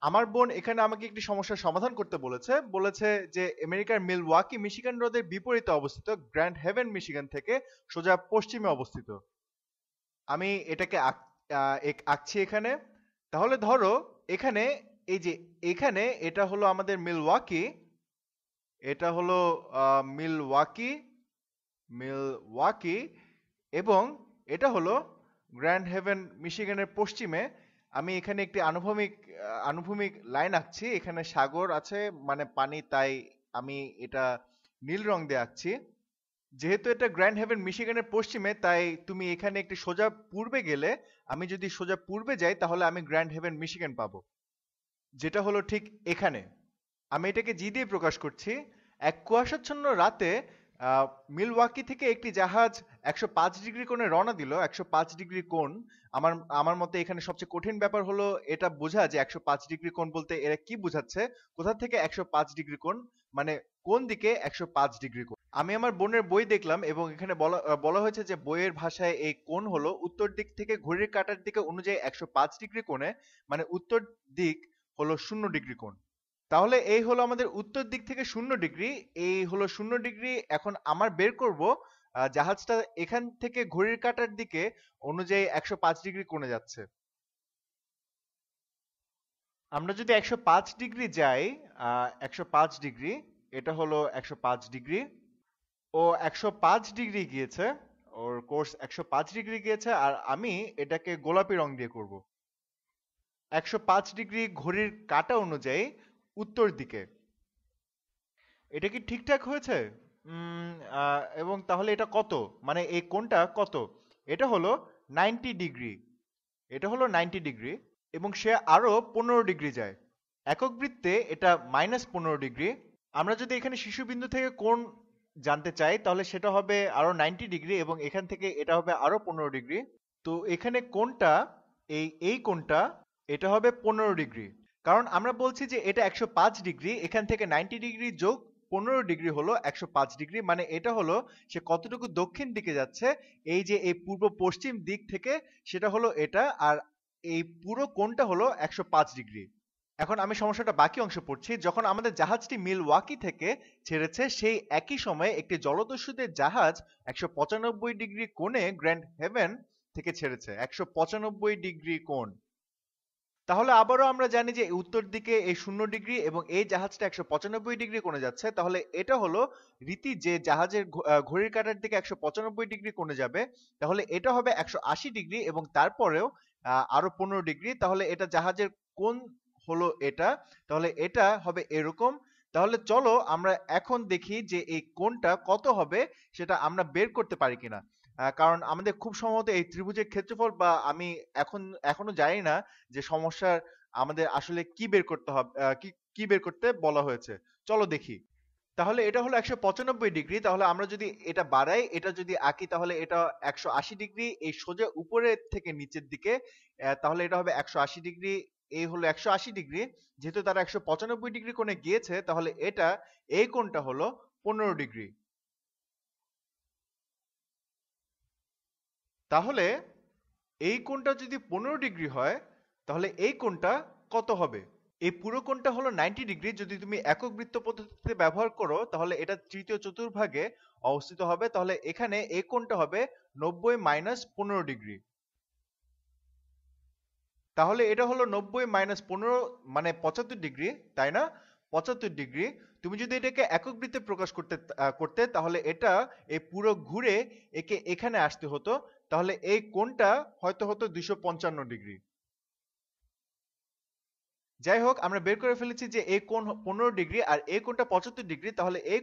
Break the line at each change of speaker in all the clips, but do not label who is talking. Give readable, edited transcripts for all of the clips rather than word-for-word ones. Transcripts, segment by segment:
আমার বোন এখানে আমাকে একটি সমস্যার সমাধান করতে বলেছে। বলেছে যে আমেরিকার মিলওয়াকি মিশিগান হ্রদের বিপরীতে অবস্থিত গ্র্যান্ড হেভেন মিশিগান থেকে সোজা পশ্চিমে অবস্থিত। আমি এটাকে আঁকছি এখানে। তাহলে ধরো এখানে এই যে এখানে এটা হলো আমাদের মিলওয়াকি, এটা হলো মিলওয়াকি, মিলওয়াকি, এবং এটা হলো গ্র্যান্ড হেভেন মিশিগানের পশ্চিমে। আমি এখানে একটি আনুভূমিক লাইন আঁকছি। এখানে সাগর আছে মানে পানি, তাই আমি এটা নীল রং দিয়ে আঁকছি। যেহেতু এটা গ্র্যান্ড হেভেন মিশিগানের পশ্চিমে, তাই তুমি এখানে একটি সোজা পূর্বে গেলে, আমি যদি সোজা পূর্বে যাই তাহলে আমি গ্র্যান্ড হেভেন মিশিগান পাবো, যেটা হলো ঠিক এখানে। আমি এটাকে জি দিয়ে প্রকাশ করছি। এক কুয়াশাচ্ছন্ন রাতে মিলওয়াকি থেকে একটি জাহাজ 105 ডিগ্রি কোণে রওনা দিল। 105 ডিগ্রি কোণ, আমার আমার মতে এখানে সবচেয়ে কঠিন ব্যাপার হলো এটা বোঝা যে 105 ডিগ্রি কোণ বলতে এরা কি বোঝাচ্ছে। কোথা থেকে 105 ডিগ্রি কোণ, মানে কোন দিকে 105 ডিগ্রি কোণ। আমি আমার বোনের বই দেখলাম এবং এখানে বলা হয়েছে যে বইয়ের ভাষায় এই কোণ হলো উত্তর দিক থেকে ঘড়ির কাঁটার দিকে অনুযায়ী 105 ডিগ্রি কোণে, মানে উত্তর দিক হলো 0 ডিগ্রি কোণ। তাহলে এই হলো আমাদের উত্তর দিক থেকে 0 ডিগ্রি, এই হলো 0 ডিগ্রি। এখন আমার বের করব জাহাজটা এখান থেকে ঘড়ির কাঁটার দিকে অনুযায়ী 105 ডিগ্রি কোণে যাচ্ছে। আমরা যদি 105 ডিগ্রি যাই, 105 ডিগ্রি, এটা হলো 105 ডিগ্রি। ও 105 ডিগ্রি গিয়েছে, ওর কোর্স 105 ডিগ্রি গিয়েছে, আর আমি এটাকে গোলাপি রং দিয়ে করব। 105 ডিগ্রি ঘড়ির কাঁটা অনুযায়ী উত্তর দিকে। এটা কি ঠিকঠাক হয়েছে? উম, এবং তাহলে এটা কত, মানে এই কোণটা কত? এটা হলো 90 ডিগ্রি, এটা হলো 90 ডিগ্রি। এবং সে আরো 15 ডিগ্রি যায়। একক বৃত্তে এটা -15 ডিগ্রি। আমরা যদি এখানে শীর্ষবিন্দু থেকে কোণ জানতে চাই তাহলে সেটা হবে আরো 90 ডিগ্রি, এবং এখান থেকে এটা হবে আরো 15 ডিগ্রি। তো এখানে কোণটা, এই কোণটা, এটা হবে 15 ডিগ্রি। কারণ আমরা বলছি যে এটা 105 ডিগ্রি, এখান থেকে 90 ডিগ্রি যোগ 15 ডিগ্রি হলো 105 ডিগ্রি, মানে এটা হলো সে কতটুকু দক্ষিণ দিকে যাচ্ছে। এই যে এই পূর্ব পশ্চিম দিক থেকে, সেটা হলো এটা, আর এই পুরো কোণটা হলো 105 ডিগ্রি। এখন আমি সমস্যাটা বাকি অংশ পড়ছি। যখন আমাদের জাহাজটি মিলওয়াকি থেকে ছেড়েছে, সেই একই সময়ে একটি জলদস্যুদের জাহাজ 195 ডিগ্রি কোণে গ্র্যান্ড হেভেন থেকে ছেড়েছে। 195 ডিগ্রি কোণ। তাহলে আবারও আমরা জানি যে উত্তর দিকে এই 0 ডিগ্রি এবং এই জাহাজটা 195 ডিগ্রি কোণে যাচ্ছে। তাহলে এটা হলো রীতি যে জাহাজের ঘড়ির কাঁটার দিকে 195 ডিগ্রি কোণে যাবে। তাহলে এটা হবে 180 ডিগ্রি এবং তারপরেও আরো 15 ডিগ্রি। তাহলে এটা জাহাজের কোণ হলো এটা। তাহলে এটা হবে এরকম। তাহলে চলো আমরা এখন দেখি যে এই কোণটা কত হবে, সেটা আমরা বের করতে পারি কিনা। কারণ আমাদের খুব সম্ভবত এই ত্রিভুজের ক্ষেত্রফল, বা আমি এখনো জানি না যে সমস্যার আমাদের আসলে কি বের করতে হবে, কি কি বের করতে বলা হয়েছে। চলো দেখি। তাহলে এটা হলো 195 ডিগ্রি। তাহলে আমরা যদি এটা বাড়াই, এটা যদি আঁকি, তাহলে এটা 180 ডিগ্রি, এই সোজা উপরের থেকে নিচের দিকে। তাহলে এটা হবে 180 ডিগ্রি, এই হলো 180 ডিগ্রি। যেহেতু তারা 195 ডিগ্রি কোণে গিয়েছে, তাহলে এটা, এই কোণটা হলো 15 ডিগ্রি। তাহলে এই কোণটা যদি 15 ডিগ্রি হয়, তাহলে এই কোণটা কত হবে? এই পুরো কোণটা হলো 90 ডিগ্রি। যদি তুমি একক বৃত্ত পদ্ধতিতে ব্যবহার করো তাহলে এটা তৃতীয় চতুর্ভাগে অবস্থিত হবে। তাহলে এখানে এই কোণটা হবে 90 - 15 ডিগ্রি। তাহলে এটা হলো 90 - 15, মানে 75 ডিগ্রি, তাই না? 75 ডিগ্রি। তুমি যদি এটাকে একক বৃত্তে প্রকাশ করতে তাহলে এটা এই পুরো ঘুরে একে এখানে আসতে হতো। তাহলে এই কোণটা হয়তো হতো 255 ডিগ্রি। যাই হোক, আমরা বের করে ফেলেছি যে এই কোণ 15 ডিগ্রি আর এই কোণটা 75 ডিগ্রি। তাহলে এই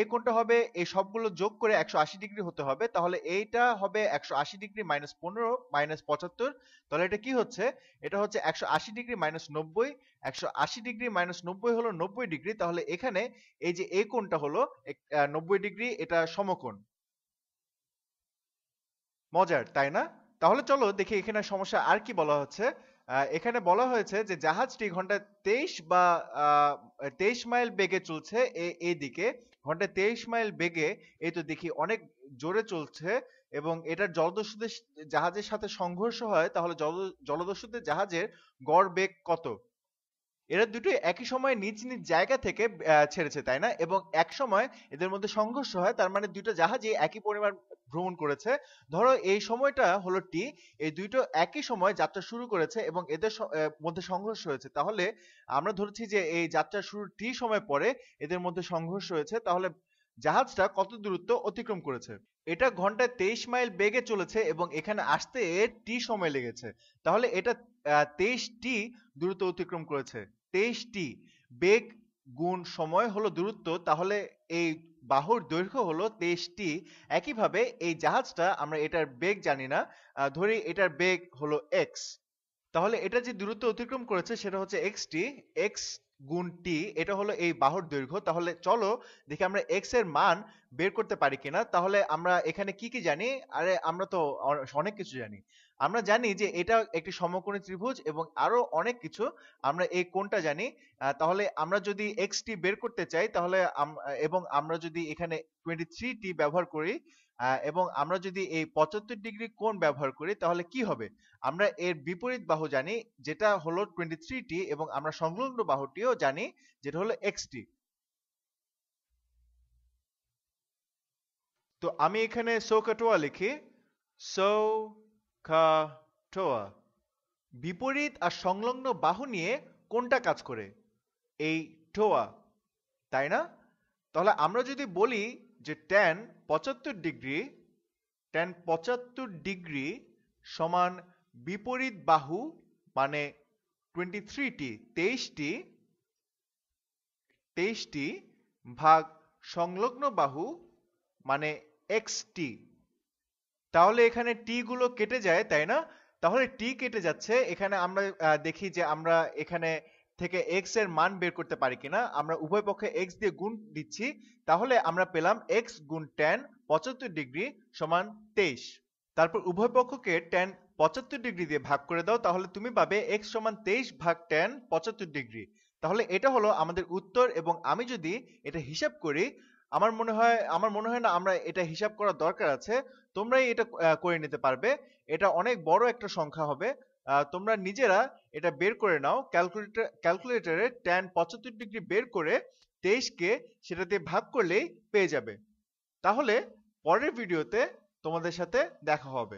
কোণটা হবে এই সবগুলো যোগ করে 180 ডিগ্রি হতে হবে। তাহলে এইটা হবে 180 ডিগ্রি -15 - 75। তাহলে এটা কি হচ্ছে? এটা হচ্ছে 180 ডিগ্রি -90। 180 ডিগ্রি -90 হলো 90 ডিগ্রি। তাহলে এখানে এই যে এই কোণটা হলো 90 ডিগ্রি, এটা সমকোণ। মজার, তাই না? তাহলে চলো দেখি এখানে সমস্যা আর কি বলা হচ্ছে। এখানে বলা হয়েছে যে জাহাজটি ঘন্টায় 23 মাইল বেগে চলছে এই দিকে। ঘন্টায় 23 মাইল বেগে, এই তো দেখি অনেক জোরে চলছে। এবং এটার জলদস্যুদের জাহাজের সাথে সংঘর্ষ হয়, তাহলে জলদস্যুদের জাহাজের গড় বেগ কত? এরা দুটোই একই সময়ে নিজ নিজ জায়গা থেকে ছেড়েছে, তাই না? এবং এক সময় এদের মধ্যে সংঘর্ষ হয়, তার মানে দুটো জাহাজই একই পরিমাণ ভ্রমণ করেছে। ধরো এই সময়টা হলো টি, এই দুটো একই সময় যাত্রা শুরু করেছে এবং এদের মধ্যে সংঘর্ষ হয়েছে। তাহলে আমরা ধরেছি যে এই যাত্রা শুরুর টি সময় পরে এদের মধ্যে সংঘর্ষ হয়েছে, তাহলে জাহাজটা কত দূরত্ব অতিক্রম করেছে? এটা ঘন্টায় 23 মাইল বেগে চলেছে এবং এখানে আসতে টি সময় লেগেছে। তাহলে এটা 23 টি দূরত্ব অতিক্রম করেছে। 23 টি বেগ গুণ সময় হলো দূরত্ব, তাহলে এই বাহুর দৈর্ঘ্য হলো 23 টি। একইভাবে এই জাহাজটা, আমরা এটার বেগ জানি না, ধরি এটার বেগ হলো x, তাহলে এটা যে দূরত্ব অতিক্রম করেছে সেটা হচ্ছে xt, x গুণ t, এটা হলো এই বাহুর দৈর্ঘ্য। তাহলে চলো দেখি আমরা x এর মান বের করতে পারি কিনা। তাহলে আমরা এখানে কি কি জানি? আরে আমরা তো অনেক কিছু জানি। আমরা জানি যে এটা একটি সমকোণী ত্রিভুজ এবং আরো অনেক কিছু। আমরা এই কোণটা জানি। তাহলে আমরা যদি xt বের করতে চাই তাহলে এবং আমরা যদি এখানে 23t ব্যবহার করি এবং আমরা যদি এই 75 ডিগ্রি কোণ ব্যবহার করি, তাহলে কি হবে? আমরা এর বিপরীত বাহু জানি যেটা হলো 23t এবং আমরা সংলগ্ন বাহুটিও জানি যেটা হলো xt। তো আমি এখানে সৌকাটোয়া লিখি, সৌকাটোয়া। বিপরীত আর সংলগ্ন বাহু নিয়ে কোনটা কাজ করে? এই টোয়া, তাই না? তাহলে আমরা যদি বলি যে tan 75 ডিগ্রি, tan 75 ডিগ্রি সমান বিপরীত বাহু মানে 23টি 23টি ভাগ সংলগ্ন বাহু মানে xt, তাহলে এখানে টি গুলো কেটে যায়, তাই না? তাহলে টি কেটে যাচ্ছে। এখানে আমরা দেখি যে আমরা এখানে থেকে x এর মান বের করতে পারি কিনা। আমরা উভয় পক্ষে x দিয়ে গুণ দিচ্ছি, তাহলে আমরা পেলাম x গুণ tan 75 ডিগ্রি সমান 23। তারপর উভয় পক্ষকে tan 75 ডিগ্রি দিয়ে ভাগ করে দাও, তাহলে তুমি পাবে x সমান 23 ভাগ tan 75 ডিগ্রি। তাহলে এটা হলো আমাদের উত্তর। এবং আমি যদি এটা হিসাব করি, আমার মনে হয় না আমরা এটা হিসাব করার দরকার আছে। তোমরাই এটা করে নিতে পারবে। এটা অনেক বড় একটা সংখ্যা হবে। তোমরা নিজেরা এটা বের করে নাও, ক্যালকুলেটরে tan 75 ডিগ্রি বের করে 23 কে সেটা দিয়ে ভাগ করলেই পেয়ে যাবে। তাহলে পরের ভিডিওতে তোমাদের সাথে দেখা হবে।